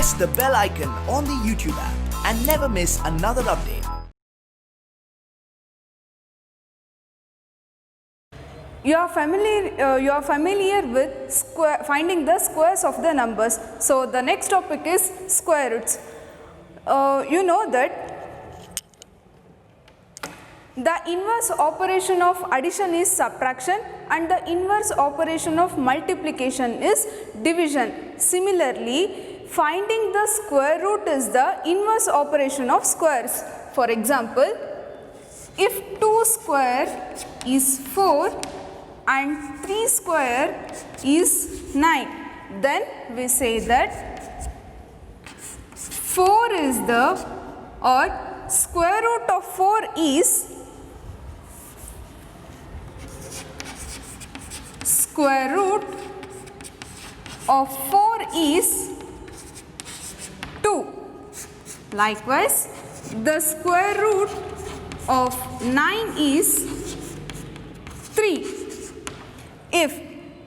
press the bell icon on the YouTube app and never miss another update. You are familiar with finding the squares of the numbers. So the next topic is square roots. You know that the inverse operation of addition is subtraction and the inverse operation of multiplication is division. Similarly, finding the square root is the inverse operation of squares. For example, if 2 square is 4 and 3 square is 9, then we say that 4 is the, or square root of 4 is square root of 4 is 2. Likewise, the square root of 9 is 3. If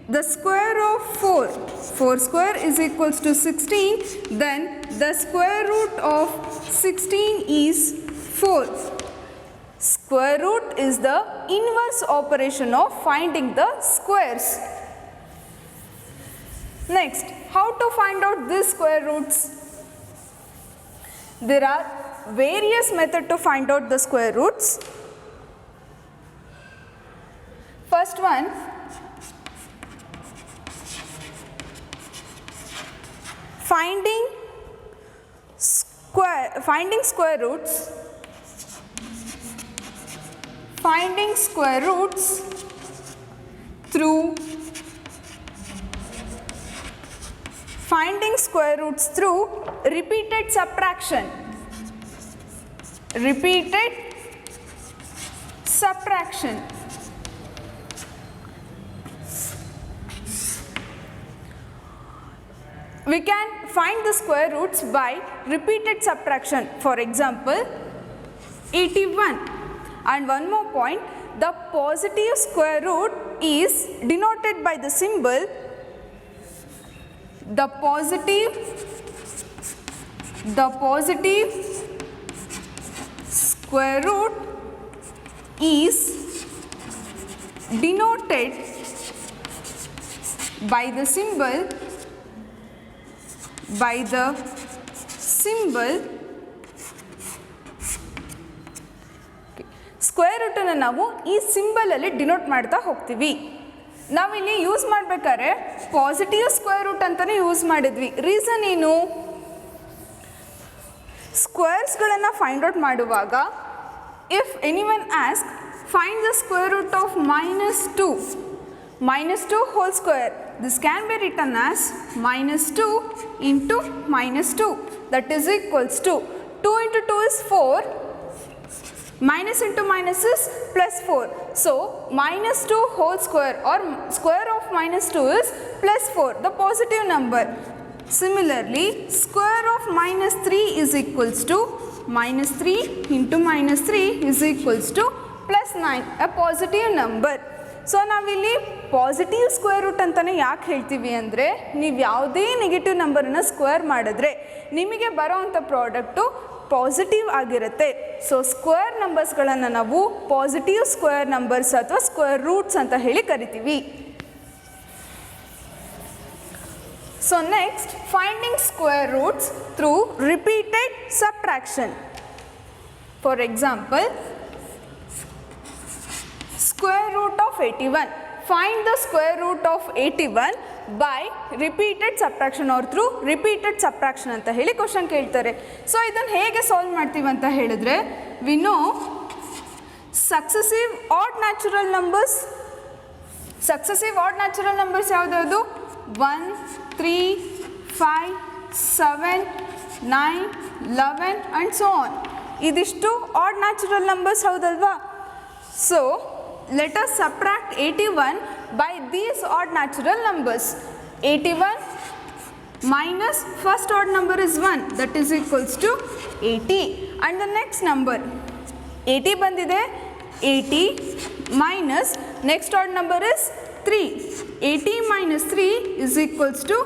the square of 4 square is equals to 16, then the square root of 16 is 4. Square root is the inverse operation of finding the squares. Next, how to find out these square roots? There are various methods to find out the square roots. First one, finding square roots. Finding square roots through repeated subtraction. Repeated subtraction. We can find the square roots by repeated subtraction. For example, 81. And one more point, the positive square root is denoted by the symbol. The positive square root is denoted by the symbol square ರೂಟನ್ನು ನಾವು ಈ ಸಿಂಬಲಲ್ಲಿ denote ಮಾಡ್ತಾ ಹೋಗ್ತೀವಿ. ನಾವಿಲ್ಲಿ use ಮಾಡಬೇಕಾದ್ರೆ positive square root ಅಂತಲೇ use ಮಾಡಿದ್ವಿ. ರೀಸನ್ ಏನು? ಸ್ಕ್ವೇರ್ಸ್ಗಳನ್ನು ಫೈಂಡ್ ಔಟ್ ಮಾಡುವಾಗ if anyone ask find the square root of -2 whole square, this can be written as -2 into -2, that is equals to 2 into 2 is 4, minus into minus is plus 4. So, -2 whole square or square of -2 is plus 4, the positive number. Similarly, square of -3 is equals to -3 into -3 is equals to plus 9, a positive number. So ನಾವಿಲ್ಲಿ positive square root ಅಂತಲೇ ಯಾಕೆ ಹೇಳ್ತೀವಿ ಅಂದರೆ, ನೀವು ಯಾವುದೇ negative ನಂಬರನ್ನು square ಮಾಡಿದ್ರೆ ನಿಮಗೆ ಬರೋವಂಥ ಪ್ರಾಡಕ್ಟು ಪಾಸಿಟಿವ್ ಆಗಿರುತ್ತೆ. ಸೊ ಸ್ಕ್ವೇರ್ ನಂಬರ್ಸ್ಗಳನ್ನು ನಾವು ಪಾಸಿಟಿವ್ ಸ್ಕ್ವೇರ್ ನಂಬರ್ಸ್ ಅಥವಾ ಸ್ಕ್ವೇರ್ ರೂಟ್ಸ್ ಅಂತ ಹೇಳಿ ಕರಿತೀವಿ. So next, finding square roots through repeated subtraction. For example, square root of 81. Find the square root of 81 by repeated subtraction or through repeated subtraction ಅಂತ ಹೇಳಿ question ಕೇಳ್ತಾರೆ. So ಇದನ್ನು ಹೇಗೆ solve ಮಾಡ್ತೀವಿ ಅಂತ ಹೇಳಿದ್ರೆ, we know successive odd natural numbers. Successive odd natural numbers ಯಾವ್ದು? 1, 3, 5, 7, 9, 11 and so on. ಇದಿಷ್ಟು odd natural numbers ಹೌದಲ್ವಾ? So let us subtract 81 by these odd natural numbers. 81 minus first odd number is 1, that is equals to 80, and the next number 80 bandide, 80 minus next odd number is 3. 80 minus 3 is equals to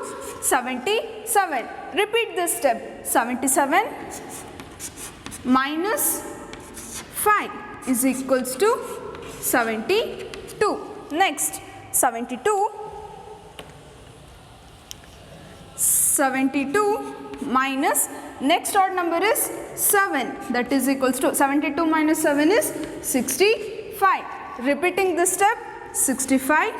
77. Repeat this step. 77 minus 5 is equals to 72. Next, 72 minus next odd number is 7, that is equals to 72 minus 7 is 65. Repeating this step, 65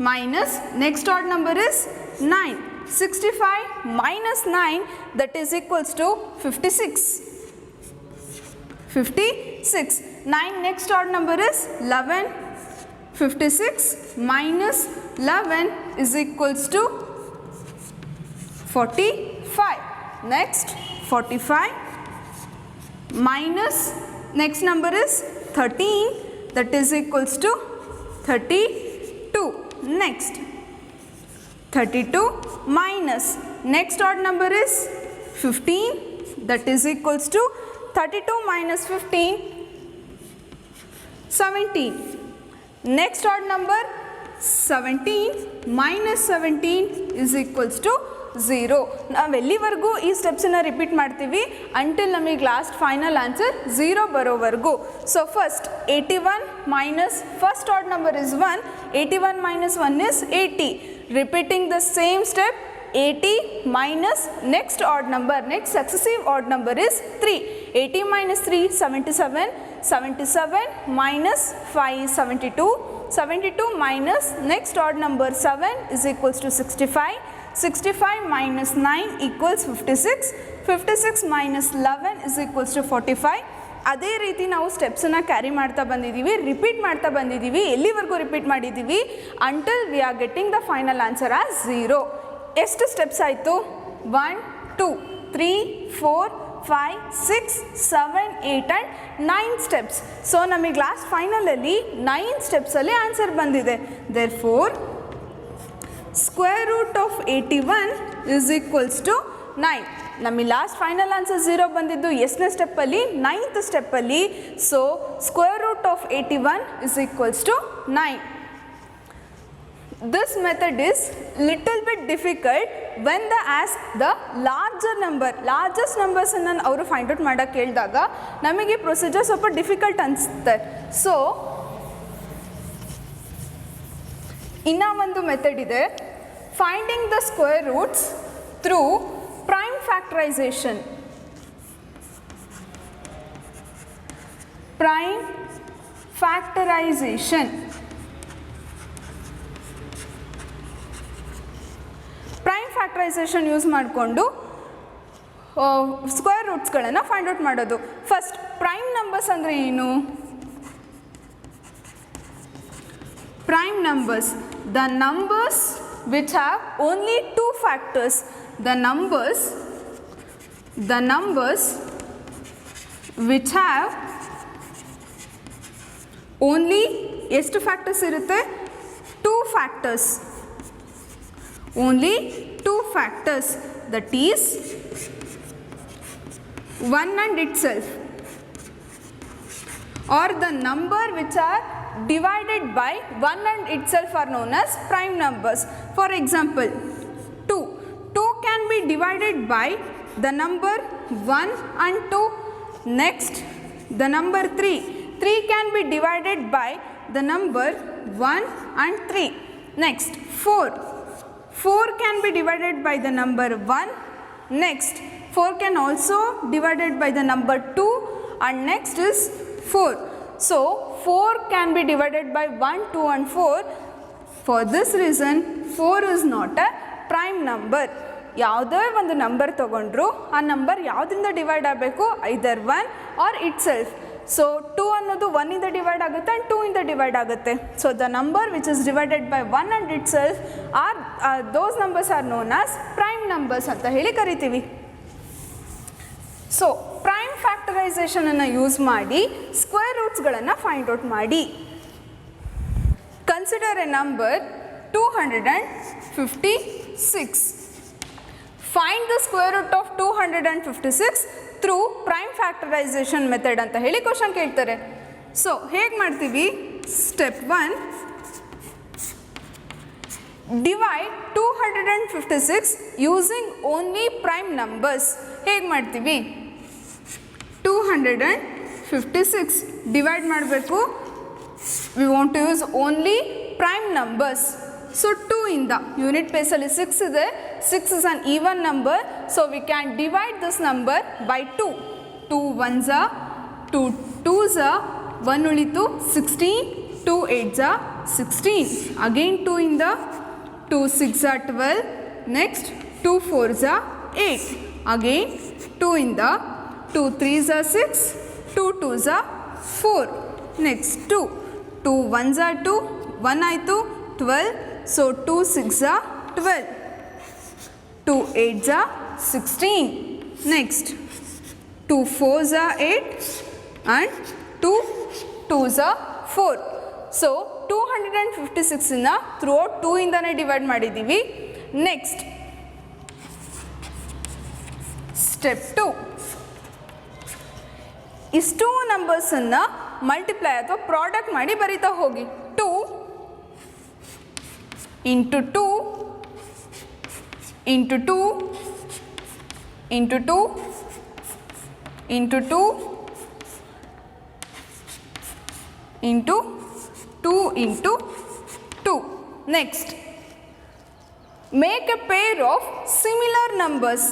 minus next odd number is 9. 65 minus 9, that is equals to 56. 56. 9 next odd number is 11. 56 minus 11 is equals to 45. Next, 45 minus next number is 13, that is equals to 32. Next, 32 minus next odd number is 15, that is equals to 32 minus 15, 17. Next odd number 17 minus 17 is equals to 0. ನಾವು ಎಲ್ಲಿವರೆಗೂ ಈ ಸ್ಟೆಪ್ಸನ್ನು repeat ಮಾಡ್ತೀವಿ until ನಮಗೆ last final answer 0 ಬರೋವರೆಗೂ. So first 81 minus first odd number is 1. 81 minus 1 is 80. Repeating the same step, 80 minus next odd number, next successive odd number is 3. 80 minus 3, 77. 77 minus 5, 72. 72 minus next odd number 7 is equals to 65. 65 minus 9 equals 56. 56 minus 11 is equals to 45. ಅದೇ ರೀತಿ ನಾವು ಸ್ಟೆಪ್ಸನ್ನು carry ಮಾಡ್ತಾ ಬಂದಿದ್ದೀವಿ, repeat ಮಾಡ್ತಾ ಬಂದಿದ್ದೀವಿ. ಎಲ್ಲಿವರೆಗೂ repeat ಮಾಡಿದ್ದೀವಿ? Until we are getting the final answer as 0. ಎಷ್ಟು ಸ್ಟೆಪ್ಸ್ ಆಯಿತು? 1 2 3 4 5 6 7 8 ಆ್ಯಂಡ್ 9 ಸ್ಟೆಪ್ಸ್. ಸೊ ನಮಗೆ ಲಾಸ್ಟ್ ಫೈನಲಲ್ಲಿ 9 ಸ್ಟೆಪ್ಸಲ್ಲಿ ಆನ್ಸರ್ ಬಂದಿದೆ. Therefore square root of 81 is equals to 9. ನಮಗೆ ಲಾಸ್ಟ್ ಫೈನಲ್ ಆನ್ಸರ್ 0 ಬಂದಿದ್ದು ಎಷ್ಟನೇ ಸ್ಟೆಪ್ಪಲ್ಲಿ? 9th ಸ್ಟೆಪ್ಪಲ್ಲಿ. So square root of 81 is equals to 9. This method is little bit difficult when they ask the larger number. largest numbers ಅನ್ನು ಅವರು find out ಮಾಡೋಕ್ಕೆ ಹೇಳಿದಾಗ ನಮಗೆ ಪ್ರೊಸೀಜರ್ ಸ್ವಲ್ಪ ಡಿಫಿಕಲ್ಟ್ ಅನಿಸುತ್ತೆ. ಸೊ ಇನ್ನೂ ಒಂದು ಮೆಥಡ್ ಇದೆ, finding the square roots through prime factorization. Prime factorization. Prime factorization use ಮಾಡಿಕೊಂಡು ಸ್ಕ್ವೇರ್ ರೂಟ್ಸ್ಗಳನ್ನು ಫೈಂಡ್ ಔಟ್ ಮಾಡೋದು. ಫಸ್ಟ್ ಪ್ರೈಮ್ ನಂಬರ್ಸ್ ಅಂದರೆ ಏನು? Prime numbers, the numbers which have only two factors. The numbers which have only ಎಷ್ಟು factors ಇರುತ್ತೆ? 2 factors. Only 2 factors, that is 1 and itself, or the number which are divided by 1 and itself are known as prime numbers. For example, 2 can be divided by the number 1 and 2. Next, the number 3 can be divided by the number 1 and 3. Next, 4 can be divided by the number 1. Next, 4 can also divided by the number 2, and next is 4. So 4 can be divided by 1, 2 and 4. For this reason 4 is not a prime number. ಯಾವುದೇ ಒಂದು number ತೊಗೊಂಡ್ರು ಆ number ಯಾವುದರಿಂದ divide ಆಗಬೇಕು? ಐದರ್ 1 R it self. So 2 ಅನ್ನೋದು 1 ಇಂದ divide ಆಗುತ್ತೆ and 2 ಇಂದ ಡಿವೈಡ್ ಆಗುತ್ತೆ. So the number which is divided by 1 and it self are those numbers are known as prime numbers ಅಂತ ಹೇಳಿ ಕರಿತೀವಿ. ಸೊ ಪ್ರೈಮ್ ಫ್ಯಾಕ್ಟರೈಸೇಷನನ್ನು ಯೂಸ್ ಮಾಡಿ ಸ್ಕ್ವೇರ್ ರೂಟ್ಸ್ಗಳನ್ನು ಫೈಂಡ್ ಔಟ್ ಮಾಡಿ. Consider A number 256. Find the square root of 256 through prime factorization method ಅಂತ ಹೇಳಿ question ಕೇಳ್ತಾರೆ. So ಹೇಗೆ ಮಾಡ್ತೀವಿ? Step 1, divide 256 using only prime numbers. ಹೇಗೆ ಮಾಡ್ತೀವಿ? 256 ಡಿವೈಡ್ ಮಾಡಬೇಕು. We want to use only prime numbers. So 2 ಇಂದ ಯೂನಿಟ್ ಪ್ಲೇಸಲ್ಲಿ 6 ಇದೆ. 6 is an even number, so we can divide this number by 2. 2 ones are 2 twos are 1 ಉಳಿತು 16, 2 8s are 16. Again 2 ಇಂದ 2 6 are 12. Next 2 4s are 8. Again 2 ಇಂದ 2 3s are 6, 2 2s are 4. Next 2 2 1s are 2, 1 ಆಯಿತು 12. So 2 6 are 12. 2 8s are 16. Next 2 4s are 8 and 2 2s are 4. So 256 ನ throughout 2 ಇಂದಾನೆ divide ಮಾಡಿದ್ದೀವಿ. Next step 2, ಇಷ್ಟು ನಂಬರ್ಸನ್ನು multiply ಅಥವಾ product ಮಾಡಿ ಬರಿತಾ ಹೋಗಿ. 2 into 2 into 2 into 2 into 2 into 2 into 2. Next, make a pair of similar numbers.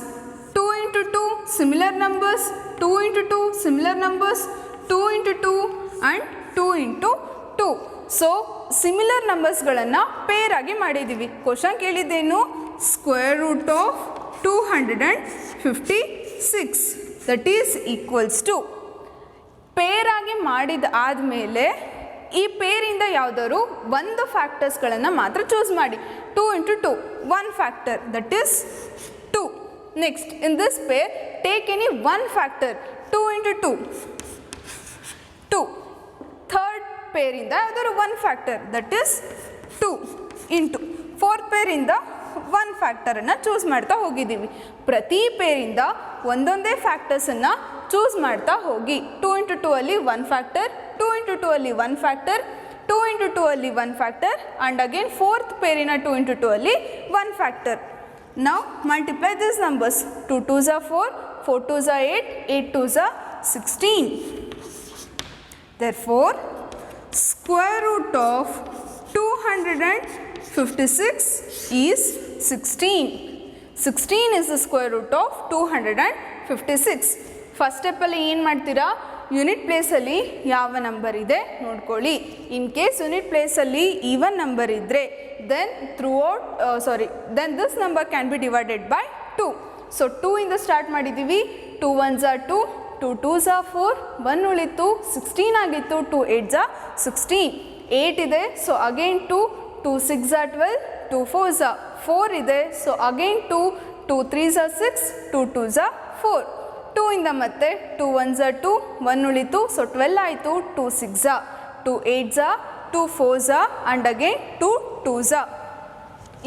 2 into 2 similar numbers, 2 into 2 similar numbers, 2 into 2 and 2 into 2. So similar ನಂಬರ್ಸ್ಗಳನ್ನು pair ಆಗಿ ಮಾಡಿದ್ದೀವಿ. ಕ್ವಶನ್ ಕೇಳಿದ್ದೇನು? Square root of 256 that is equals to. Pair ಆಗಿ ಮಾಡಿದ ಆದಮೇಲೆ ಈ ಪೇರಿಂದ ಯಾವುದಾದ್ರು ಒಂದು ಫ್ಯಾಕ್ಟರ್ಸ್ಗಳನ್ನು ಮಾತ್ರ ಚೂಸ್ ಮಾಡಿ. 2 into 2 1 factor that is 2. Next in this pair take any one factor. 2 into 2 2. Third ಪೇರಿಂದ ಯಾವುದಾದ್ರು one factor that is 2 into fourth ಪೇರಿಂದ ಒನ್ ಫ್ಯಾಕ್ಟರನ್ನು ಚೂಸ್ ಮಾಡ್ತಾ ಹೋಗಿದ್ದೀವಿ. ಪ್ರತಿ ಪೇರಿಂದ ಒಂದೊಂದೇ ಫ್ಯಾಕ್ಟರ್ಸನ್ನು ಚೂಸ್ ಮಾಡ್ತಾ ಹೋಗಿ. 2 into 2 ಅಲ್ಲಿ ಒನ್ ಫ್ಯಾಕ್ಟರ್, 2 into 2 ಅಲ್ಲಿ ಒನ್ ಫ್ಯಾಕ್ಟರ್, 2 into 2 ಅಲ್ಲಿ one factor and again fourth ಪೇರಿನ 2 into 2 ಅಲ್ಲಿ ಒನ್ ಫ್ಯಾಕ್ಟರ್. ನಾವು multiply this numbers. 2 2s are 4, 4 2s are 8, 8 2s are 16. Therefore, square root of 256 is 16. 16 is the square root of 256. First ಸ್ಟೆಪ್ಪಲ್ಲಿ ಏನು ಮಾಡ್ತೀರಾ? Unit ಪ್ಲೇಸಲ್ಲಿ ಯಾವ number ಇದೆ ನೋಡ್ಕೊಳ್ಳಿ. ಇನ್ ಕೇಸ್ ಯೂನಿಟ್ ಪ್ಲೇಸಲ್ಲಿ ಈವನ್ ನಂಬರ್ ಇದ್ದರೆ then then this number can be divided by 2. So 2 ಇಂದ ಸ್ಟಾರ್ಟ್ ಮಾಡಿದ್ದೀವಿ. 2 1s are 2, 2 2s are 4, 1 ಉಳಿತು 16 ಆಗಿತ್ತು, 2 8s are 16. 8 ಇದೆ, so again 2, 2 6s are 12, 2 4s are 4 ಇದೆ, so again 2, 2 3s are 6, 2 2s are 4. 2 ಇಂದ ಮತ್ತೆ 2 1s are 2, 1 ಉಳಿತು, ಸೊ 12 ಆಯಿತು, 2 6s are, 2 8s are, 2 4s are and again 2 2s are.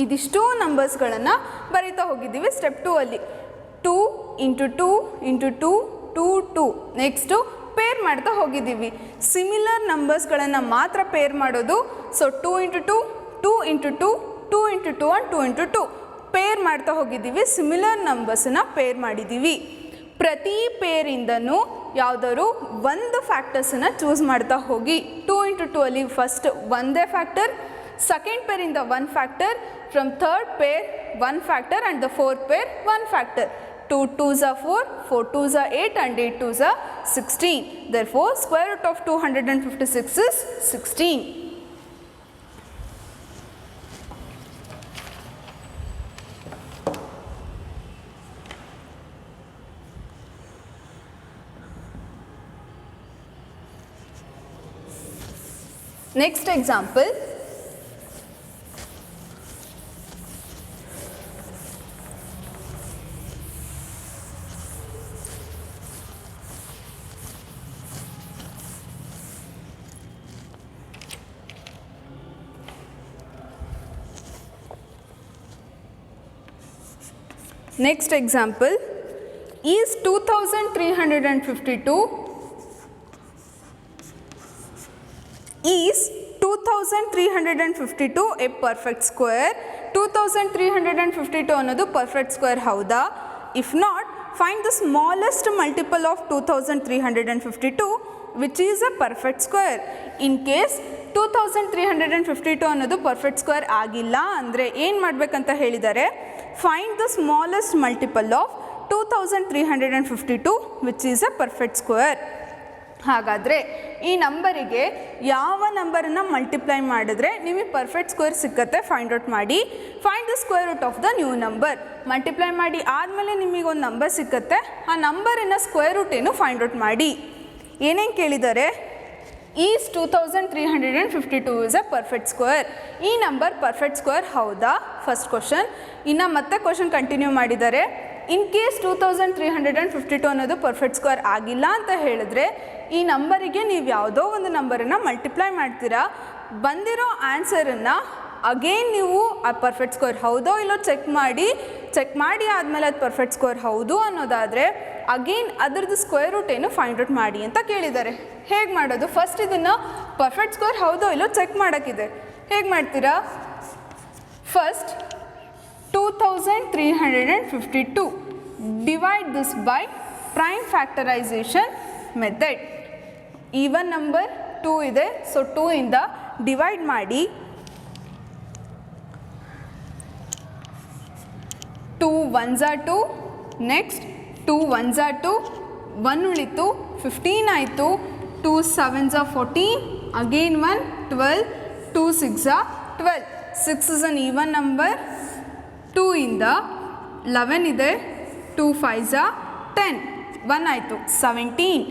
ಇದಿಷ್ಟು ನಂಬರ್ಸ್ಗಳನ್ನು ಬರೀತಾ ಹೋಗಿದ್ದೀವಿ ಸ್ಟೆಪ್ 2 ಅಲ್ಲಿ. 2 into 2 into 2 2 2. ನೆಕ್ಸ್ಟು ಪೇರ್ ಮಾಡ್ತಾ ಹೋಗಿದ್ದೀವಿ. ಸಿಮಿಲರ್ ನಂಬರ್ಸ್ಗಳನ್ನು ಮಾತ್ರ ಪೇರ್ ಮಾಡೋದು. So 2 into 2, 2 into 2, 2 into 2 and 2 into 2 pair ಮಾಡ್ತಾ ಹೋಗಿದ್ದೀವಿ. ಸಿಮಿಲರ್ ನಂಬರ್ಸನ್ನು ಪೇರ್ ಮಾಡಿದ್ದೀವಿ. ಪ್ರತಿ ಪೇರಿಂದನೂ ಯಾವುದಾದ್ರು ಒಂದು ಫ್ಯಾಕ್ಟರ್ಸನ್ನು ಚೂಸ್ ಮಾಡ್ತಾ ಹೋಗಿ. 2 into 2 ಅಲ್ಲಿ ಫಸ್ಟ್ ಒಂದೇ ಫ್ಯಾಕ್ಟರ್, ಸೆಕೆಂಡ್ ಪೇರಿಂದ one factor, from third pair one factor and the fourth pair one factor. 2 2s are 4, 4 2s are 8 and 8 2s are 16. Therefore, square root of 256 is 16. Next example. Next example is 2352 is 2 2352 a perfect square. 2352 ಅನ್ನೋದು perfect square ಹೌದಾ? If not, find the smallest multiple of 2352 which is a perfect square. In case 2352 ಅನ್ನೋದು perfect square ಆಗಿಲ್ಲ ಅಂದರೆ ಏನು ಮಾಡಬೇಕಂತ ಹೇಳಿದ್ದಾರೆ, find the smallest multiple of 2352 which is a perfect square. ಹಾಗಾದರೆ ಈ ನಂಬರಿಗೆ ಯಾವ ನಂಬರನ್ನು ಮಲ್ಟಿಪ್ಲೈ ಮಾಡಿದ್ರೆ ನಿಮಗೆ ಪರ್ಫೆಕ್ಟ್ ಸ್ಕ್ವೇರ್ ಸಿಕ್ಕತ್ತೆ ಫೈಂಡ್ ಔಟ್ ಮಾಡಿ. Find the square root of the new number. Multiply ಮಾಡಿ ಆದಮೇಲೆ ನಿಮಗೊಂದು ನಂಬರ್ ಸಿಕ್ಕತ್ತೆ, ಆ ನಂಬರಿನ ಸ್ಕ್ವೇರ್ ರೂಟ್ ಏನು ಫೈಂಡ್ ಔಟ್ ಮಾಡಿ. ಏನೇನು ಕೇಳಿದ್ದಾರೆ? Is 2352 is a perfect square. ಈ ನಂಬರ್ ಪರ್ಫೆಕ್ಟ್ ಸ್ಕ್ವೇರ್ ಹೌದಾ? First question. ಇನ್ನು ಮತ್ತೆ ಕ್ವಶನ್ ಕಂಟಿನ್ಯೂ ಮಾಡಿದ್ದಾರೆ. ಇನ್ ಕೇಸ್ 2352 ಅನ್ನೋದು ಪರ್ಫೆಕ್ಟ್ ಸ್ಕ್ವೇರ್ ಆಗಿಲ್ಲ ಅಂತ ಹೇಳಿದ್ರೆ ಈ ನಂಬರಿಗೆ ನೀವು ಯಾವುದೋ ಒಂದು ನಂಬರನ್ನು ಮಲ್ಟಿಪ್ಲೈ ಮಾಡ್ತೀರಾ, ಬಂದಿರೋ ಆನ್ಸರನ್ನು ಅಗೇನ್ ನೀವು ಆ ಪರ್ಫೆಕ್ಟ್ ಸ್ಕ್ವೇರ್ ಹೌದೋ ಇಲ್ಲೋ ಚೆಕ್ ಮಾಡಿ ಆದಮೇಲೆ ಅದು ಪರ್ಫೆಕ್ಟ್ ಸ್ಕ್ವೇರ್ ಹೌದು ಅನ್ನೋದಾದರೆ ಅಗೇನ್ ಅದರದ್ದು ಸ್ಕ್ವೇರ್ ರೂಟ್ ಏನು ಫೈಂಡ್ ಔಟ್ ಮಾಡಿ ಅಂತ ಕೇಳಿದ್ದಾರೆ. ಹೇಗೆ ಮಾಡೋದು? ಫಸ್ಟ್ ಇದನ್ನು ಪರ್ಫೆಕ್ಟ್ ಸ್ಕ್ವೇರ್ ಹೌದೋ ಇಲ್ಲೋ ಚೆಕ್ ಮಾಡೋಕ್ಕಿದೆ. ಹೇಗೆ ಮಾಡ್ತೀರಾ? First 2352 divide this by prime factorization method. Even number 2 ಇದೆ, ಸೊ 2 ಇಂದ ಡಿವೈಡ್ ಮಾಡಿ. 2 1s are 2, next 2 1s are 2, 1 ಉಳಿತು, 15 ಆಯಿತು, 2 7s are 14, again 1 12, 2 6s are 12. 6 is an even number. 2 ಇಂದ 11 ಇದೆ, 2 5s are 10, 1 ಆಯಿತು 17.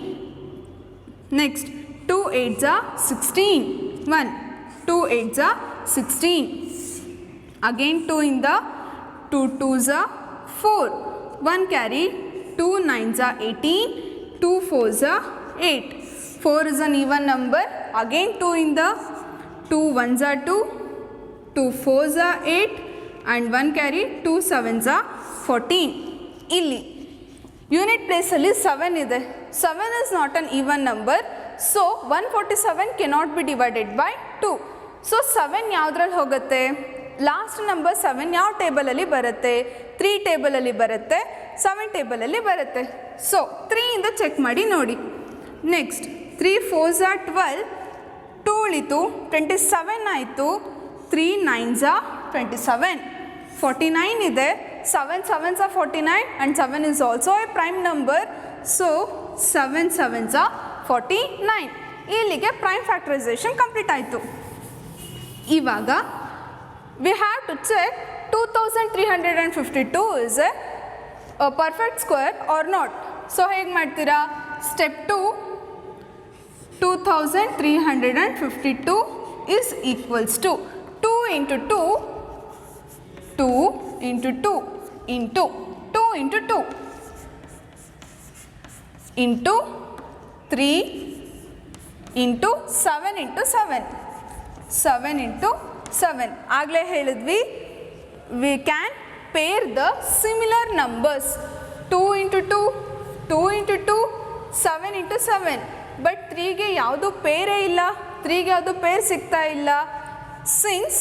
Next 2 8s are 16, 1, 2 8s are 16. Again 2 ಇಂದ 2 2s are 4, 1 carry, 2 9s are 18, 2 4s are 8. 4 is an even number. Again 2 ಇಂದ 2 1s are 2, 2 4s are 8 and 1 carry, 2 7s are 14. ಇಲ್ಲಿ unit ಪ್ಲೇಸಲ್ಲಿ 7 ಇದೆ. 7 is not an even number, so 147 cannot be divided by 2. So 7 ಯಾವುದ್ರಲ್ಲಿ ಹೋಗುತ್ತೆ? Last number 7 ಯಾವ ಟೇಬಲಲ್ಲಿ ಬರುತ್ತೆ? 3 ಟೇಬಲಲ್ಲಿ ಬರುತ್ತೆ, 7 ಟೇಬಲಲ್ಲಿ ಬರುತ್ತೆ. ಸೊ 3 ಇಂದ ಚೆಕ್ ಮಾಡಿ ನೋಡಿ. ನೆಕ್ಸ್ಟ್ 3 4s are 12, 2 ಉಳಿತು, 27 ಆಯಿತು, 3 9s are 27, 49 ಇದೆ, 7 7s are 49 and 7 is also a prime number, so 7 7s are 49. ಇಲ್ಲಿಗೆ ಪ್ರೈಮ್ ಫ್ಯಾಕ್ಟರೈಸೇಷನ್ ಕಂಪ್ಲೀಟ್ ಆಯಿತು. ಇವಾಗ we have to check 2352 is a perfect square or not. So ಹೇಗೆ ಮಾಡ್ತೀರಾ? Step 2, 2352 is equals to 2 into 2, 2 into 2 into 2 into 2 into 3 into 7 into 7, 7 into 7. ಆಗಲೇ ಹೇಳಿದ್ವಿ we can pair the similar numbers 2 into 2, 2 into 2, 7 into 7. But 3ಗೆ ಯಾವುದು ಪೇರೇ ಇಲ್ಲ, 3ಗೆ ಯಾವುದು peer ಸಿಗ್ತಾ ಇಲ್ಲ. Since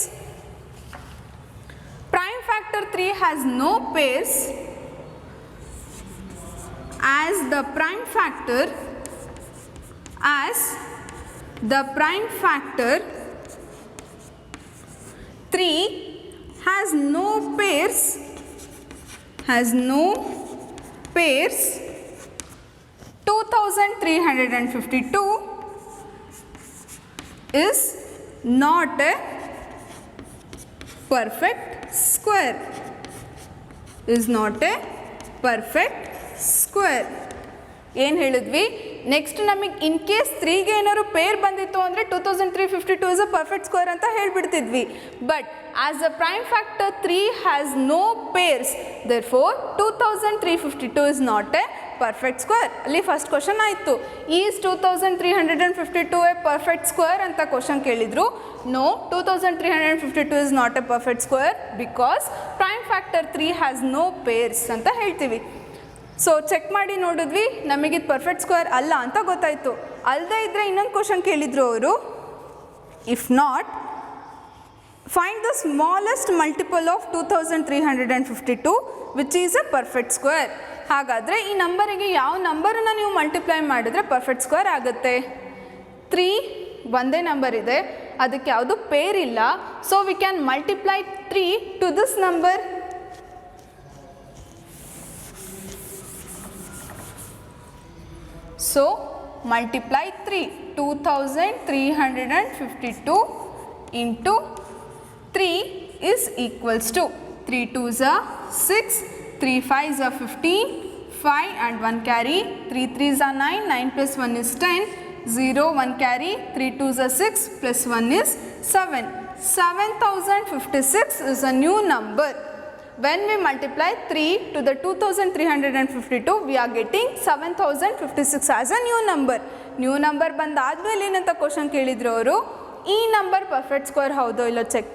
prime factor 3 has no pairs, as the prime factor 3 has no pairs, 2352 is not a perfect square, is not a perfect square. ಏನು ಹೇಳಿದ್ವಿ? Next ನಮಗೆ in case 3ಗೆ ಏನಾದ್ರು peer ಬಂದಿತ್ತು ಅಂದರೆ 2352 ಇಸ್ ಅ ಪರ್ಫೆಕ್ಟ್ ಸ್ಕ್ವೇರ್ ಅಂತ ಹೇಳಿಬಿಡ್ತಿದ್ವಿ. But as a prime factor 3 has no pairs, therefore 2352 is not a perfect square. ಅಲ್ಲಿ first question ಆಯಿತು, ಈಸ್ 2352 ಎ ಪರ್ಫೆಕ್ಟ್ ಸ್ಕ್ವೇರ್ ಅಂತ ಕ್ವಶನ್ ಕೇಳಿದ್ರು. No, 2352 is not a perfect square because prime factor 3 has no pairs ಅಂತ ಹೇಳ್ತೀವಿ. So check ಮಾಡಿ ನೋಡಿದ್ವಿ, ನಮಗಿದು perfect square ಅಲ್ಲ ಅಂತ ಗೊತ್ತಾಯಿತು. ಅಲ್ಲದೆ ಇದ್ದರೆ ಇನ್ನೊಂದು ಕ್ವಶನ್ ಕೇಳಿದ್ರು ಅವರು, If not, find the smallest multiple of 2352 which is a perfect square. ಹಾಗಾದರೆ ಈ ನಂಬರಿಗೆ ಯಾವ ನಂಬರನ್ನು ನೀವು ಮಲ್ಟಿಪ್ಲೈ ಮಾಡಿದರೆ ಪರ್ಫೆಕ್ಟ್ ಸ್ಕ್ವೇರ್ ಆಗುತ್ತೆ? 3 ಒಂದೇ ನಂಬರ್ ಇದೆ, ಅದಕ್ಕೆ ಯಾವುದು ಪೇರ್ ಇಲ್ಲ. So we can multiply 3 to this number. So multiply 3, 2352 into 3 is equals to 3 2s are 6, 3 5s are 15, 5 and 1 carry, 3 3s are 9, 9 plus 1 is 10, 0 1 carry, 3 2s are 6 plus 1 is 7. 7056 is a new number. When we multiply 3 to the 2352, we are getting 7056 as a new number. New number ಬಂದಾದ್ಮೇಲೆ ಏನಂತ question ಕೇಳಿದ್ರು ಅವರು, ಈ number perfect square ಹೌದೋ ಇಲ್ಲೋ check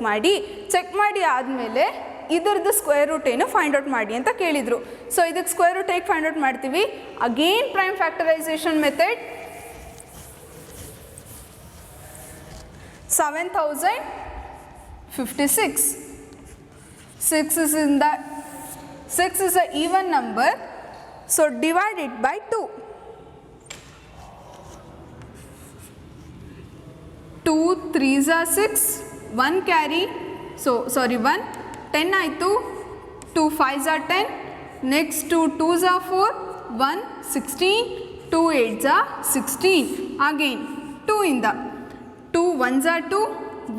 ಮಾಡಿ ಆದಮೇಲೆ ಇದರದ್ದು ಸ್ಕ್ವೇರ್ ರೂಟ್ ಏನು ಫೈಂಡ್ ಔಟ್ ಮಾಡಿ ಅಂತ ಕೇಳಿದರು. ಸೊ ಇದಕ್ಕೆ ಸ್ಕ್ವೇರ್ ರೂಟ್ ಹೇಗೆ ಫೈಂಡ್ ಔಟ್ ಮಾಡ್ತೀವಿ? Again prime factorisation method. 7056. 6 is an even number, so divide it by 2. 2 3s are 6, 1 carry, so sorry 1, 10 ಆಯಿತು, 2 5s are 10, next 2 2s are 4, 1 16, 2 8s are 16, again 2 ಇಂದ 2 1s are 2,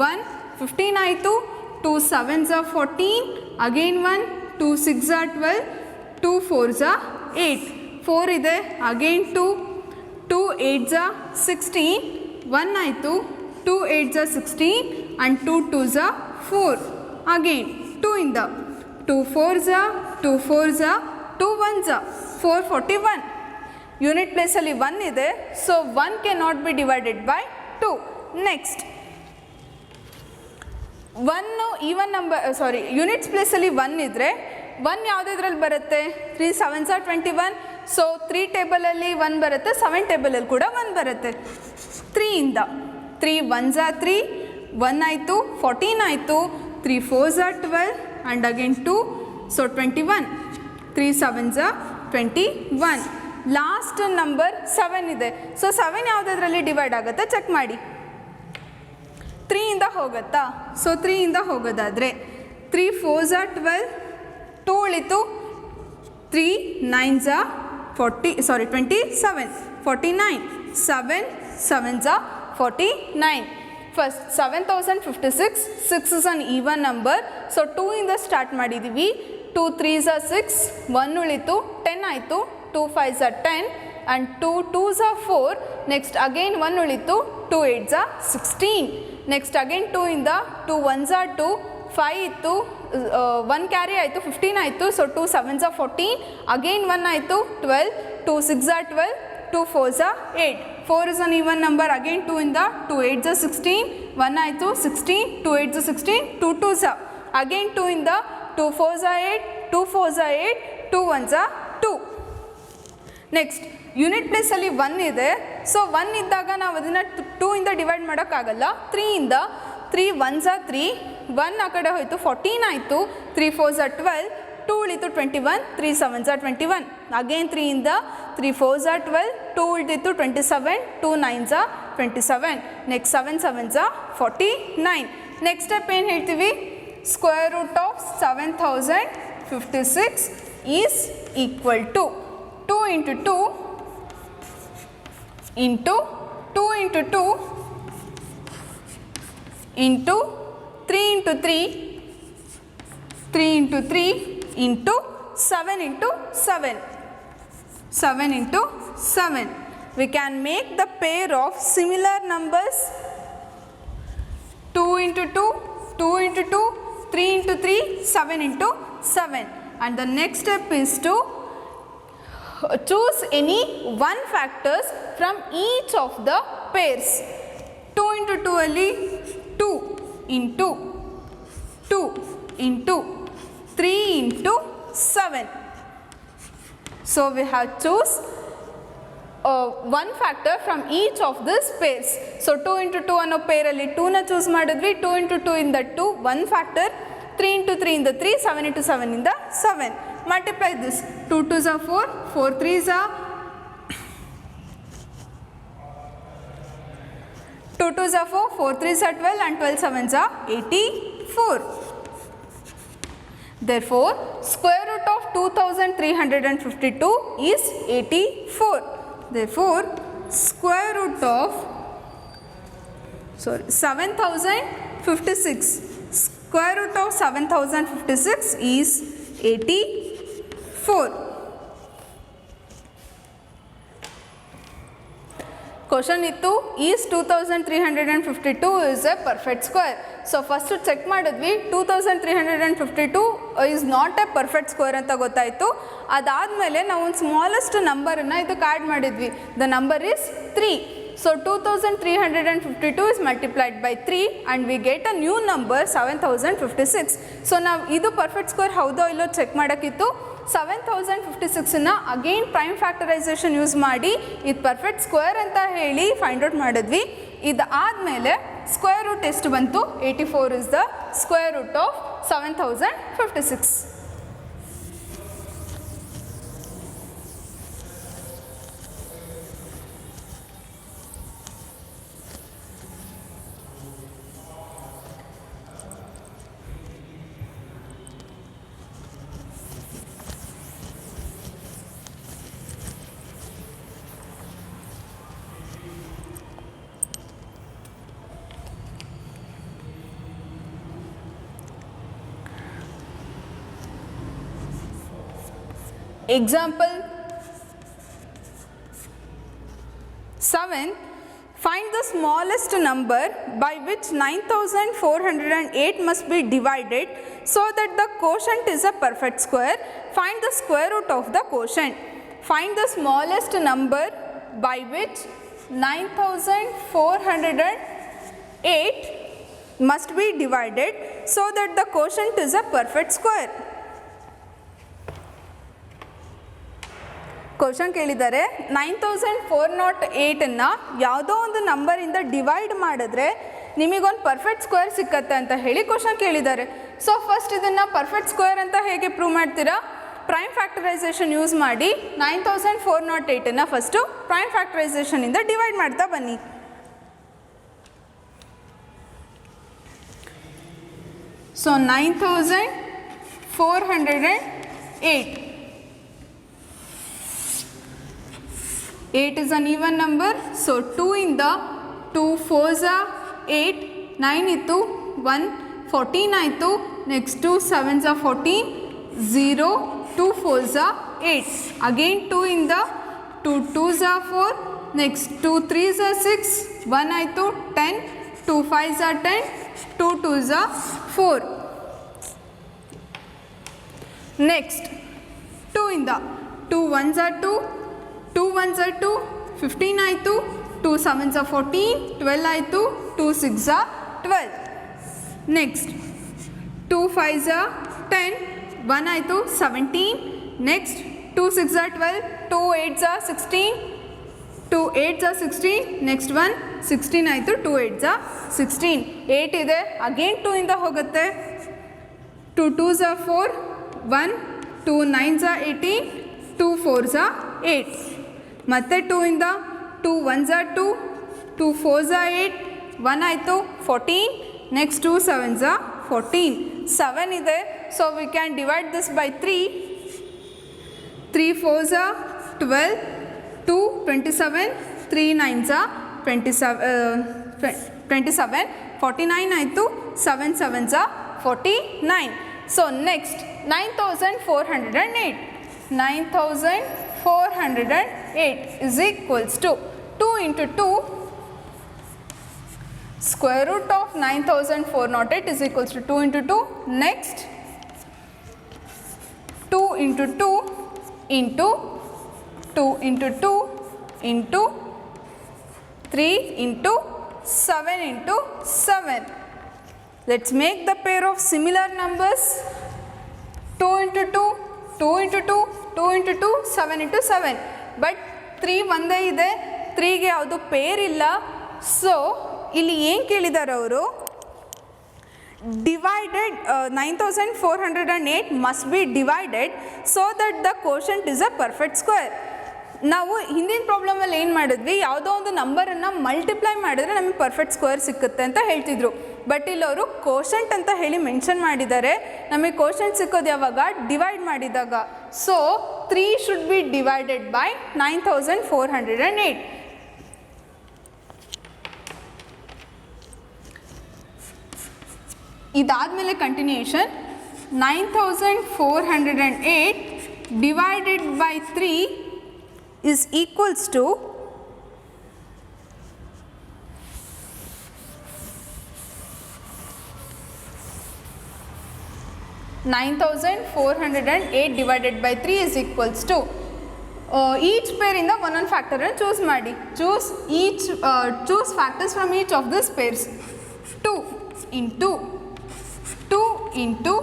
1 15 ಆಯಿತು, 2 7s are 14, again 1, 2 6s are 12, 2 4s are 8, 4 ಇದೆ, again 2, 2 8s are 16, 1 ಆಯಿತು, 2 8s are 16 and 2 2s are 4, again 2 ಇಂದ 2 4s are 2 4s are 2 1s are 441. Unit ಪ್ಲೇಸಲ್ಲಿ 1 ಇದೆ, so 1 cannot be divided by 2. Next 1 even number, sorry units ಪ್ಲೇಸಲ್ಲಿ 1 ಇದ್ದರೆ 1 ಯಾವುದ್ರಲ್ಲಿ ಬರುತ್ತೆ? 3 7s are 21, so 3 ಟೇಬಲಲ್ಲಿ 1 ಬರುತ್ತೆ, 7 ಟೇಬಲಲ್ಲಿ ಕೂಡ 1 ಬರುತ್ತೆ. 3 ಇಂದ 3 1s are 3, 1 ಆಯಿತು, 14 ಆಯಿತು, 3 4s are 12 and again 2, so 21, 3 7s are 21. Last number 7 ಇದೆ, ಸೊ 7 ಯಾವುದ್ರಲ್ಲಿ ಡಿವೈಡ್ ಆಗುತ್ತೆ ಚೆಕ್ ಮಾಡಿ. 3 ಇಂದ ಹೋಗುತ್ತಾ? ಸೊ 3 ಇಂದ ಹೋಗೋದಾದರೆ 3 4s are 12, 2 ಉಳಿತು, 3 9s are 27, 49, 7 7s are 49. First 7056, 6 is an even number, so 2 ಇಂದ ಸ್ಟಾರ್ಟ್ ಮಾಡಿದ್ದೀವಿ. 2 3s are 6, 1 ಉಳಿತು, 10 ಆಯಿತು, 2 5s are 10 and 2 2s are 4, next again 1 ಉಳಿತು, 2 8s are 16, next again 2 ಇಂದ 2 1s are 2, 5 ಇತ್ತು, 1 ಕ್ಯಾರಿ ಆಯಿತು, 15 ಆಯಿತು, ಸೊ 2 7s are 14, again 1 ಆಯಿತು, 12, 2 6s are 12, 2 4s are 8, 4 is an even number, again 2 ಇಂದ 2 8s are 16, 1 ಆಯಿತು, 16, 2 8s are 16, 2 2s are, again 2 ಇಂದ 2 4s are 8, 2 4s are 8, 2 1s are 2. Next unit ಪ್ಲೇಸಲ್ಲಿ 1 ಇದೆ, so 1 ಇದ್ದಾಗ ನಾವು ಅದನ್ನು 2 ಇಂದ ಡಿವೈಡ್ ಮಾಡೋಕ್ಕಾಗಲ್ಲ. 3 ಇಂದ 3 1s are 3, 1 ಆ ಕಡೆ ಹೋಯಿತು, 14 ಆಯಿತು, 3 4s are 12, 2 ಉಳಿತು 21, 3 7s are 21, ಅಗೇನ್ 3 ಇಂದ 3 4s are 12, 2 ಉಳಿದಿತ್ತು 27, 2 9s are 27, next 7 7s are 49. Next step ಏನು ಹೇಳ್ತೀವಿ? Square root of 7056 is equal to 2 into 2 into 2 into 2 into 3 into 3, 3 into 3 into 7 into 7, 7 into 7. We can make the pair of similar numbers 2 into 2, 2 into 2, 3 into 3, 7 into 7. And the next step is to choose any one factors from each of the pairs. 2 into 2 ಅಲ್ಲಿ 2 into 2 into 3 into 7. So we have choose one factor from each of this pairs. So 2 into 2 ಅನ್ನೋ ಪೇರಲ್ಲಿ 2ನ choose ಮಾಡಿದ್ವಿ. 2 into 2 ಇಂದ 2 one factor, 3 into 3 ಇಂದ 3, 7 into 7 ಇಂದ 7. Multiply this. 2 2s are 4, 4 3s are 2 2s are 4, 4 3s are 12 and 12 7s are 84. Therefore, square root of 2352 is 84. Therefore, square root of 7056. Square root of 7056 is 84. Question ಇತ್ತು, is 2352 is a perfect square. So first check ಮಾಡಿದ್ವಿ 2352 is not a perfect square ಅಂತ ಗೊತ್ತಾಯಿತು. ಅದಾದಮೇಲೆ ನಾವು ಒಂದು smallest ನಂಬರನ್ನು ಇದಕ್ಕೆ add ಮಾಡಿದ್ವಿ. The number is 3. So 2352 is multiplied by 3 and we get a new number 7056. So ನಾವು ಇದು ಪರ್ಫೆಕ್ಟ್ ಸ್ಕ್ವೇರ್ ಹೌದೋ ಇಲ್ಲೋ ಚೆಕ್ ಮಾಡೋಕ್ಕಿತ್ತು. 7056ನ್ನು ಅಗೇನ್ ಪ್ರೈಮ್ ಫ್ಯಾಕ್ಟರೈಸೇಷನ್ ಯೂಸ್ ಮಾಡಿ ಇದು ಪರ್ಫೆಕ್ಟ್ ಸ್ಕ್ವೇರ್ ಅಂತ ಹೇಳಿ ಫೈಂಡ್ ಔಟ್ ಮಾಡಿದ್ವಿ. ಇದಾದಮೇಲೆ ಸ್ಕ್ವೇರ್ ರೂಟ್ ಎಷ್ಟು ಬಂತು? 84 is the square root of 7056. Example 7. Find the smallest number by which 9408 must be divided so that the quotient is a perfect square. Find the square root of the quotient. Find the smallest number by which 9408 must be divided so that the quotient is a perfect square. Question ಕೇಳಿದ್ದಾರೆ 9408ನ್ನು ಯಾವುದೋ ಒಂದು ನಂಬರಿಂದ divide ಮಾಡಿದ್ರೆ ನಿಮಗೊಂದು perfect square ಸಿಕ್ಕತ್ತೆ ಅಂತ ಹೇಳಿ question ಕೇಳಿದ್ದಾರೆ. ಸೊ ಫಸ್ಟ್ ಇದನ್ನು ಪರ್ಫೆಕ್ಟ್ ಸ್ಕ್ವೇರ್ ಅಂತ ಹೇಗೆ ಪ್ರೂವ್ ಮಾಡ್ತೀರಾ? ಪ್ರೈಮ್ ಫ್ಯಾಕ್ಟರೈಸೇಷನ್ ಯೂಸ್ ಮಾಡಿ 9408ನ್ನು ಫಸ್ಟು ಪ್ರೈಮ್ ಫ್ಯಾಕ್ಟರೈಸೇಷನಿಂದ ಡಿವೈಡ್ ಮಾಡ್ತಾ ಬನ್ನಿ. So 9408. 8 is an even number, so 2 in the 2 4s are 8, 9 ಇತ್ತು 1, 14 ಆಯಿತು, next 2 7s are 14, 0, 2 4s are 8, again 2 in the 2 2s are 4, next 2 3s are 6, 1 ಆಯಿತು 10, 2 5s are 10, 2 2s are 4. Next 2 in the 2 1s are 2, 2 1s are 2, 15 ಆಯಿತು, 2 7s are 14, 12 ಆಯಿತು, 2 6s are 12. Next 2 5s are 10, 1 ಆಯಿತು 17, next 2 6s are 12, 2 8s are 16, 2 8s are 16, next 1 16 ಆಯಿತು, 2 8s are 16, 8 ಇದೆ, again 2 ಇಂದ ಹೋಗುತ್ತೆ, 2 2s are 4, 1, 2 9s are 18, 2 4s are 8, ಮತ್ತೆ 2 ಇಂದ 2 1s are 2, 2 4s are 8, 1 ಆಯಿತು 14, ನೆಕ್ಸ್ಟ್ 2 7s are 14, 7 ಇದೆ, so we can divide this by 3, 3 4s are 12, 2 27, 3 9s are 27, 49 ಆಯಿತು, 7 7s are 49. So next 9408. 9408 is equals to 2 into 2, square root of 9408 is equals to 2 into 2. Next 2 into 2 into 2 into 2 into 3 into 7 into 7. Let's make the pair of similar numbers. 2 into 2, 2 into 2, 2 into 2, 7 into 7. But 3 ಒಂದೇ ಇದೆ, 3ಗೆ ಯಾವುದು pair ಇಲ್ಲ. So ಇಲ್ಲಿ ಏನು ಕೇಳಿದ್ದಾರೆ ಅವರು, divided 9408 must be divided so that the quotient is a perfect square. ನಾವು ಹಿಂದಿನ ಪ್ರಾಬ್ಲಮಲ್ಲಿ ಏನು ಮಾಡಿದ್ವಿ, ಯಾವುದೋ ಒಂದು ನಂಬರನ್ನು ಮಲ್ಟಿಪ್ಲೈ ಮಾಡಿದ್ರೆ ನಮಗೆ ಪರ್ಫೆಕ್ಟ್ ಸ್ಕ್ವೇರ್ ಸಿಕ್ಕುತ್ತೆ ಅಂತ ಹೇಳ್ತಿದ್ರು. ಬಟ್ ಇಲ್ಲಿ ಅವರು ಕೋಶಂಟ್ ಅಂತ ಹೇಳಿ ಮೆನ್ಷನ್ ಮಾಡಿದ್ದಾರೆ. ನಮಗೆ ಕೋಶಂಟ್ ಸಿಕ್ಕೋದು ಯಾವಾಗ, ಡಿವೈಡ್ ಮಾಡಿದಾಗ. So 3 should be divided by 9408. ಇದಾದಮೇಲೆ continuation 9408 divided by 3 is equals to 9408 divided by 3 is equals to each pair in the one factor and choose ಮಾಡಿ. choose factors from each of these pairs. 2 into 2 into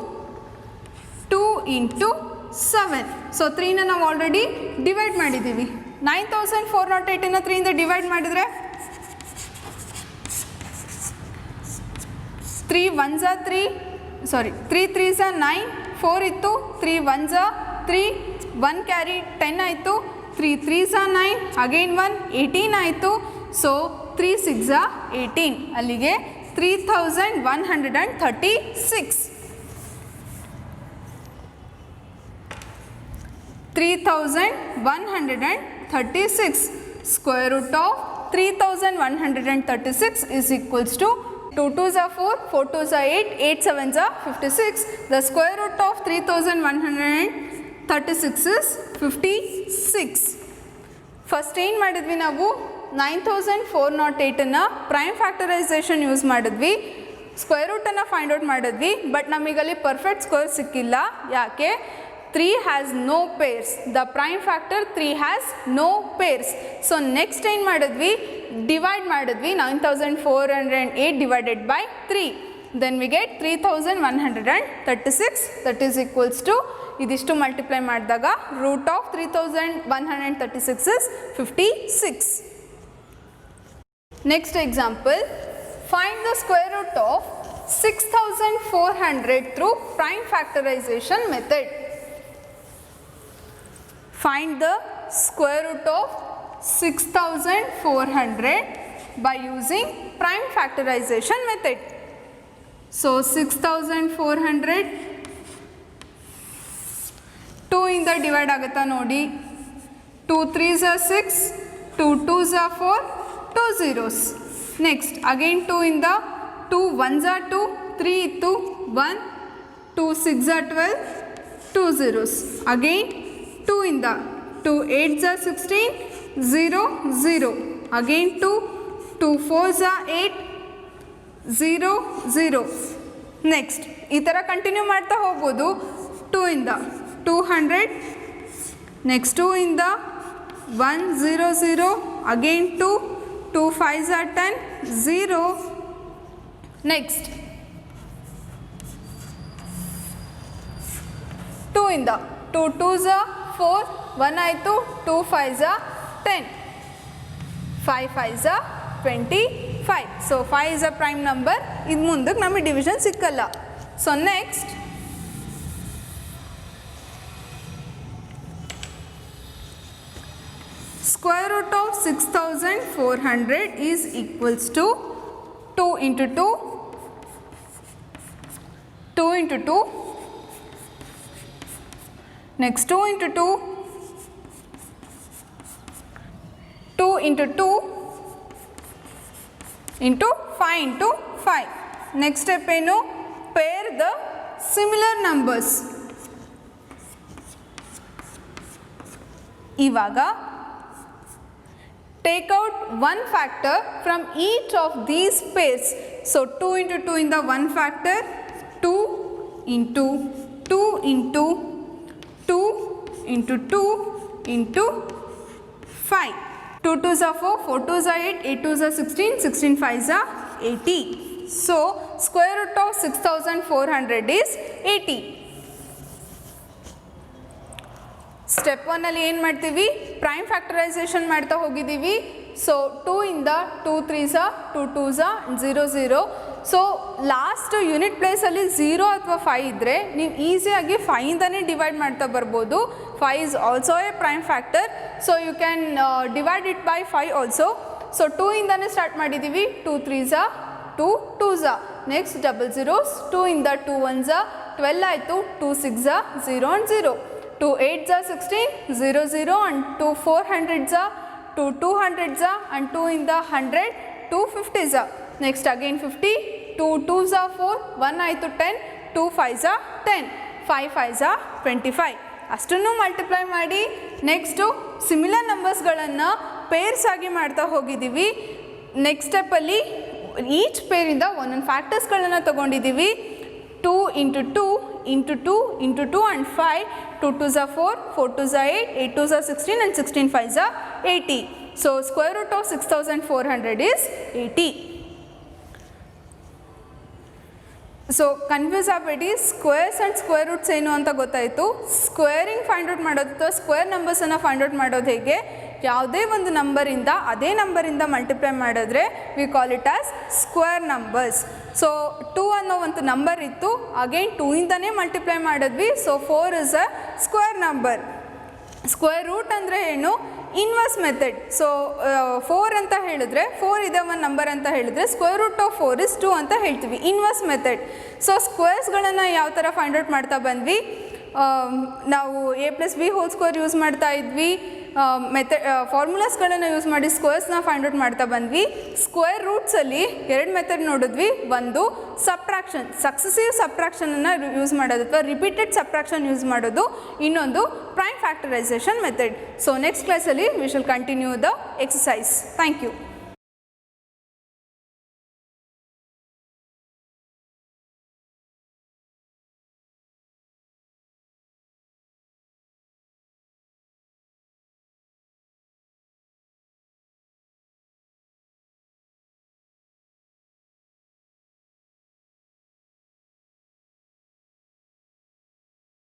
2 into 7. So 3ನ ನಾವು already divide ಮಾಡಿದ್ದೀವಿ. 9408ನ 3ಯಿಂದ divide ಮಾಡಿದರೆ 3 1s 3 3s 9, 4 ಇತ್ತು, 3 1s 3, 1 carry 10 ಆಯಿತು, 3 3s 9, again 1 18 ಆಯಿತು. So 3 6 18, ಅಲ್ಲಿಗೆ 3136. 3136. Square root of 3136 is equals to 2 2s are 4, 4 2s are 8, 8 7s are 56. The square root of 3136 is 56. First ಏನು ಮಾಡಿದ್ವಿ ನಾವು, 9408ನ್ನು ಪ್ರೈಮ್ ಫ್ಯಾಕ್ಟರೈಸೇಷನ್ ಯೂಸ್ ಮಾಡಿದ್ವಿ, ಸ್ಕ್ವೇರ್ ರೂಟನ್ನು ಫೈಂಡ್ ಔಟ್ ಮಾಡಿದ್ವಿ. But ನಮಗಲ್ಲಿ perfect square ಸಿಕ್ಕಿಲ್ಲ. ಯಾಕೆ? 3 has no pairs. The prime factor 3 has no pairs. So next ಏನು ಮಾಡಿದ್ವಿ, divide ಮಾಡಿದ್ವಿ. 9408 divided by 3. Then we get 3136. That is equals to, ಇದಿಷ್ಟು ಮಲ್ಟಿಪ್ಲೈ ಮಾಡಿದಾಗ root of 3136 is 56. Next example, find the square root of 6400 through prime factorization method. Find the square root of 6400 by using prime factorization method. So 6400 2 ಇಂದ divide ಆಗುತ್ತಾ ನೋಡಿ. 2 3s are 6, 2 2s are 4, 2 zeros. Next again 2 ಇಂದ 2 1s are 2, 3 ಇತ್ತು 1, 2 6 are 12, 2 zeros. Again 2 ಇಂದ 2 8s are 16, 0 0. Again 2 2 4s are 8, 0 0. Next ಈ ಥರ continue ಮಾಡ್ತಾ ಹೋಗ್ಬೋದು. 2 ಇಂದ 200, ನೆಕ್ಸ್ಟ್ 2 ಇಂದ 1 0 0. Again 2 2 5s are 10, 0. ನೆಕ್ಸ್ಟ್ 2 ಇಂದ 2 2s are 4, 1 ಆಯಿತು, 2 5s are 10, 5 5s are 25. So 5 is a prime number. ಇದು ಮುಂದಕ್ಕೆ ನಮಗೆ ಡಿವಿಷನ್ ಸಿಕ್ಕಲ್ಲ. So next square root of 6400 is equals to 2 into 2, 2 into 2, next 2 into 2, 2 into 2 into 5 into 5. Next step ಏನು, pair the similar numbers. ಇವಾಗ take out one factor from each of these pairs. So 2 into 2 in the one factor, 2 into 2 into 2 into 2 into 5. 2 2s are 4, 4 2s are 8, 8 2s are 16, 16 5s are 80. So square root of 6400 is 80. Step 1ಅಲ್ಲಿ ಏನು ಮಾಡ್ತೀವಿ, prime factorisation ಮಾಡ್ತಾ ಹೋಗಿದ್ದೀವಿ. So 2 ಇಂದ 2 3s 2 2s 0 0. So last unit ಪ್ಲೇಸಲ್ಲಿ 0 ಅಥವಾ 5 ಇದ್ದರೆ ನೀವು ಈಸಿಯಾಗಿ 5ಇಂದನೇ ಡಿವೈಡ್ ಮಾಡ್ತಾ ಬರ್ಬೋದು. 5 is also a prime factor, so you can divide it by 5 also. So 2 ಇಂದನೇ ಸ್ಟಾರ್ಟ್ ಮಾಡಿದ್ದೀವಿ. 2 3s 2 2s, next double zeros. 2 ಇಂದ 2 1s 12 ಆಯಿತು. 2 6s 0 and 0. 2 8s 16 0 0 and 2 400s 2 200s and 2 ಇಂದ 100 2 50s. Next again 50. 2 2s 4 1 ಆಯಿತು. 10 2 5s 10 5 5s 25. ಅಷ್ಟನ್ನು multiply ಮಾಡಿ next similar ನಂಬರ್ಸ್ಗಳನ್ನು pairs ಆಗಿ ಮಾಡ್ತಾ ಹೋಗಿದ್ದೀವಿ. ನೆಕ್ಸ್ಟ್ ಸ್ಟೆಪ್ಪಲ್ಲಿ ಈಚ್ ಪೇರಿಂದ ಒಂದೊಂದು ಫ್ಯಾಕ್ಟರ್ಸ್ಗಳನ್ನು ತೊಗೊಂಡಿದ್ದೀವಿ. 2 into 2 into 2 into 2 and 5. 2 2s 4 4 2s 8 8 2s 16 and 16 5s 80. So square root of 6400 is 80. So confuse ಆಗಬೇಡಿ, ಸ್ಕ್ವೇರ್ಸ್ ಆ್ಯಂಡ್ ಸ್ಕ್ವೇರ್ ರೂಟ್ಸ್ ಏನು ಅಂತ ಗೊತ್ತಾಯಿತು. ಸ್ಕ್ವೇರಿಂಗ್ ಫೈಂಡ್ ಔಟ್ ಮಾಡೋದು ಅಥವಾ ಸ್ಕ್ವೇರ್ ನಂಬರ್ಸನ್ನು ಫೈಂಡ್ ಔಟ್ ಮಾಡೋದು ಹೇಗೆ, ಯಾವುದೇ ಒಂದು ನಂಬರಿಂದ ಅದೇ ನಂಬರಿಂದ ಮಲ್ಟಿಪ್ಲೈ ಮಾಡಿದ್ರೆ we call it as square numbers. So 2 ಅನ್ನೋ ಒಂದು ನಂಬರ್ ಇತ್ತು, ಅಗೇನ್ 2 ಇಂದನೇ ಮಲ್ಟಿಪ್ಲೈ ಮಾಡಿದ್ವಿ. So 4 is a square number. Square root ಅಂದರೆ ಏನು, ಇನ್ವರ್ಸ್ ಮೆಥಡ್. ಸೊ 4 ಅಂತ ಹೇಳಿದ್ರೆ 4 ಇದೆ ಒಂದು ನಂಬರ್ ಅಂತ ಹೇಳಿದ್ರೆ ಸ್ಕ್ವೇರ್ ರೂಟ್ ಆಫ್ 4 is 2 ಅಂತ ಹೇಳ್ತೀವಿ, ಇನ್ವರ್ಸ್ ಮೆಥಡ್. ಸೊ ಸ್ಕ್ವೇರ್ಸ್ಗಳನ್ನು ಯಾವ ಥರ ಫೈಂಡ್ ಔಟ್ ಮಾಡ್ತಾ ಬಂದ್ವಿ, ನಾವು a+b² ಯೂಸ್ ಮಾಡ್ತಾ ಇದ್ವಿ. ಫಾರ್ಮುಲಾಸ್ಗಳನ್ನು ಯೂಸ್ ಮಾಡಿ ಸ್ಕ್ವೇರ್ಸ್ನ ಫೈಂಡ್ ಔಟ್ ಮಾಡ್ತಾ ಬಂದ್ವಿ. ಸ್ಕ್ವೇರ್ ರೂಟ್ಸಲ್ಲಿ 2 ಮೆಥಡ್ ನೋಡಿದ್ವಿ. ಒಂದು ಸಬ್ಟ್ರಾಕ್ಷನ್, ಸಕ್ಸಸಿವ್ ಸಬ್ಟ್ರಾಕ್ಷನನ್ನು ಯೂಸ್ ಮಾಡೋದು ಅಥವಾ ರಿಪೀಟೆಡ್ ಸಬ್ಟ್ರಾಕ್ಷನ್ ಯೂಸ್ ಮಾಡೋದು. ಇನ್ನೊಂದು prime factorisation method. So next ಕ್ಲಾಸಲ್ಲಿ we shall continue the exercise. Thank you.